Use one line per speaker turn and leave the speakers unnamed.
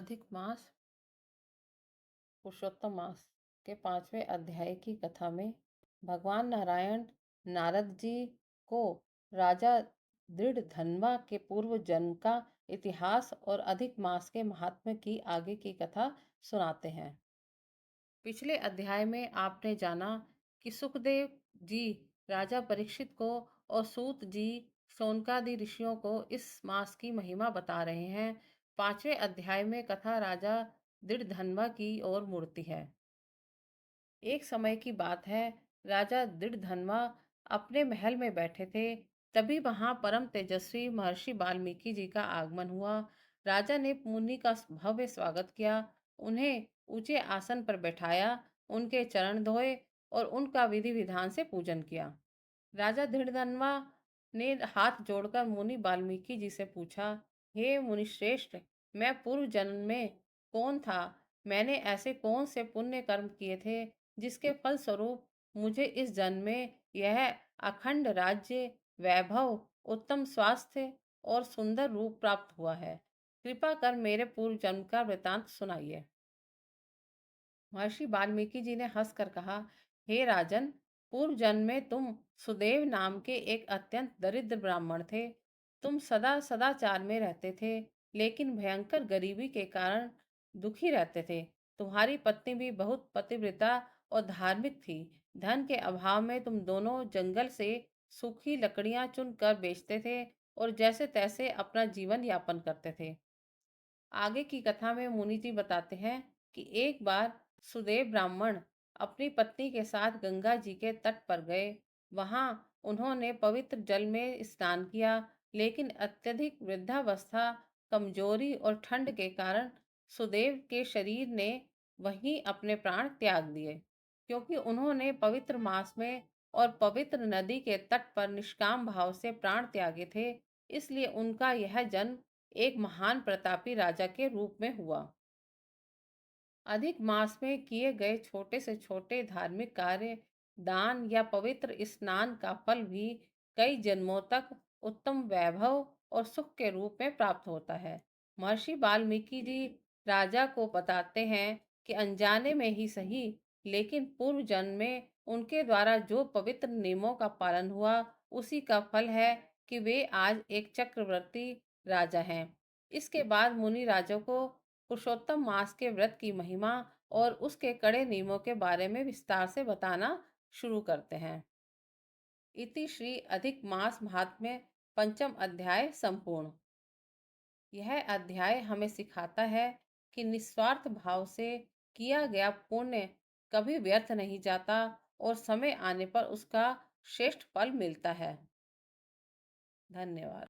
अधिक मास पुरुषोत्तम मास के 5वें अध्याय की कथा में भगवान नारायण नारद जी को राजा दृढ़धन्वा के पूर्व जन्म का इतिहास और अधिक मास के महात्म्य की आगे की कथा सुनाते हैं। पिछले अध्याय में आपने जाना कि सुखदेव जी राजा परीक्षित को और सूत जी शौनकादि ऋषियों को इस मास की महिमा बता रहे हैं। 5वें अध्याय में कथा राजा दृढ़धन्वा की ओर मुड़ती है। एक समय की बात है, राजा दृढ़धन्वा अपने महल में बैठे थे। तभी वहां परम तेजस्वी महर्षि वाल्मीकि जी का आगमन हुआ। राजा ने मुनि का भव्य स्वागत किया, उन्हें ऊंचे आसन पर बैठाया, उनके चरण धोए और उनका विधि विधान से पूजन किया। राजा धृड़धनवा ने हाथ जोड़कर मुनि वाल्मीकि जी से पूछा, हे मुनिश्रेष्ठ, मैं पूर्व जन्म में कौन था? मैंने ऐसे कौन से पुण्य कर्म किए थे जिसके फल स्वरूप मुझे इस जन्म में यह अखंड राज्य, वैभव, उत्तम स्वास्थ्य और सुंदर रूप प्राप्त हुआ है? कृपा कर मेरे पूर्व जन्म का वृतांत सुनाइए। महर्षि वाल्मीकि जी ने हंसकर कहा, हे राजन, पूर्व जन्म में तुम सुदेव नाम के एक अत्यंत दरिद्र ब्राह्मण थे। तुम सदा सदाचार में रहते थे, लेकिन भयंकर गरीबी के कारण दुखी रहते थे। तुम्हारी पत्नी भी बहुत पतिव्रता और धार्मिक थी। धन के अभाव में तुम दोनों जंगल से सूखी लकड़ियां चुनकर बेचते थे और जैसे तैसे अपना जीवन यापन करते थे। आगे की कथा में मुनि जी बताते हैं कि एक बार सुदेव ब्राह्मण अपनी पत्नी के साथ गंगा जी के तट पर गए। वहां उन्होंने पवित्र जल में स्नान किया, लेकिन अत्यधिक वृद्धावस्था, कमजोरी और ठंड के कारण सुदेव के शरीर ने वहीं अपने प्राण त्याग दिए। क्योंकि उन्होंने पवित्र मास में और पवित्र नदी के तट पर निष्काम भाव से प्राण त्यागे थे, इसलिए उनका यह जन्म एक महान प्रतापी राजा के रूप में हुआ। अधिक मास में किए गए छोटे से छोटे धार्मिक कार्य, दान या पवित्र स्नान का फल भी कई जन्मों तक उत्तम वैभव और सुख के रूप में प्राप्त होता है। महर्षि वाल्मीकि जी राजा को बताते हैं कि अनजाने में ही सही, लेकिन पूर्व जन्म में उनके द्वारा जो पवित्र नियमों का पालन हुआ, उसी का फल है कि वे आज एक चक्रवर्ती राजा हैं। इसके बाद मुनि राजा को पुरुषोत्तम मास के व्रत की महिमा और उसके कड़े नियमों के बारे में विस्तार से बताना शुरू करते हैं। इति श्री अधिक मास महात्म्य पंचम अध्याय संपूर्ण। यह अध्याय हमें सिखाता है कि निस्वार्थ भाव से किया गया पुण्य कभी व्यर्थ नहीं जाता और समय आने पर उसका श्रेष्ठ फल मिलता है। धन्यवाद।